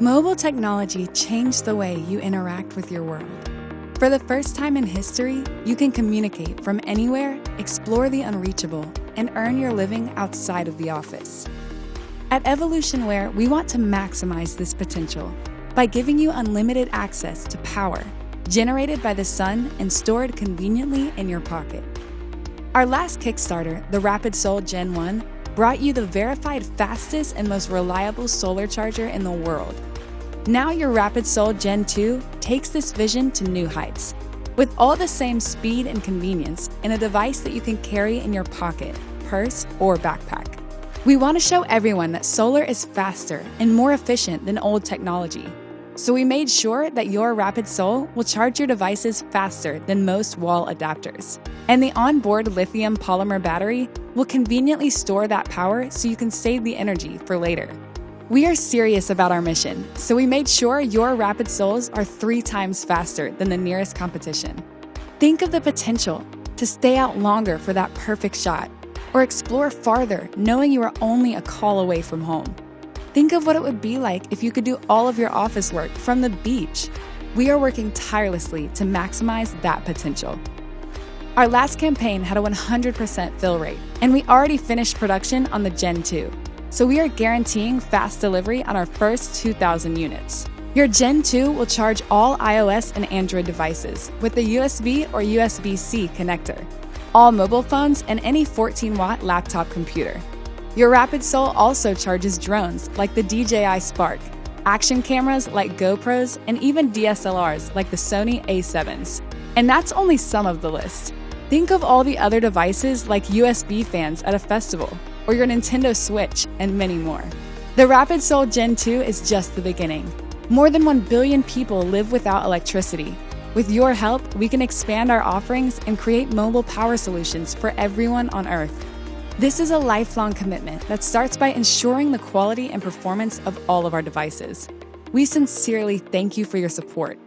Mobile technology changed the way you interact with your world. For the first time in history, you can communicate from anywhere, explore the unreachable, and earn your living outside of the office. At Evolutionware, we want to maximize this potential by giving you unlimited access to power generated by the sun and stored conveniently in your pocket. Our last Kickstarter, the Rapid Sol Gen 1, brought you the verified fastest and most reliable solar charger in the world. Now your Rapid Sol Gen 2 takes this vision to new heights, with all the same speed and convenience in a device that you can carry in your pocket, purse, or backpack. We want to show everyone that solar is faster and more efficient than old technology. So we made sure that your Rapid Sol will charge your devices faster than most wall adapters. And the onboard lithium polymer battery will conveniently store that power so you can save the energy for later. We are serious about our mission, so we made sure your Rapid Sols are 3 times faster than the nearest competition. Think of the potential to stay out longer for that perfect shot, or explore farther knowing you are only a call away from home. Think of what it would be like if you could do all of your office work from the beach. We are working tirelessly to maximize that potential. Our last campaign had a 100% fill rate, and we already finished production on the Gen 2. So we are guaranteeing fast delivery on our first 2,000 units. Your Gen 2 will charge all iOS and Android devices with a USB or USB-C connector, all mobile phones, and any 14-watt laptop computer. Your Rapid Sol also charges drones like the DJI Spark, action cameras like GoPros, and even DSLRs like the Sony A7s. And that's only some of the list. Think of all the other devices like USB fans at a festival, or your Nintendo Switch, and many more. The Rapid Sol Gen 2 is just the beginning. More than 1 billion people live without electricity. With your help, we can expand our offerings and create mobile power solutions for everyone on Earth. This is a lifelong commitment that starts by ensuring the quality and performance of all of our devices. We sincerely thank you for your support.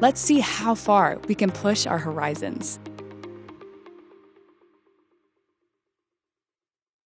Let's see how far we can push our horizons.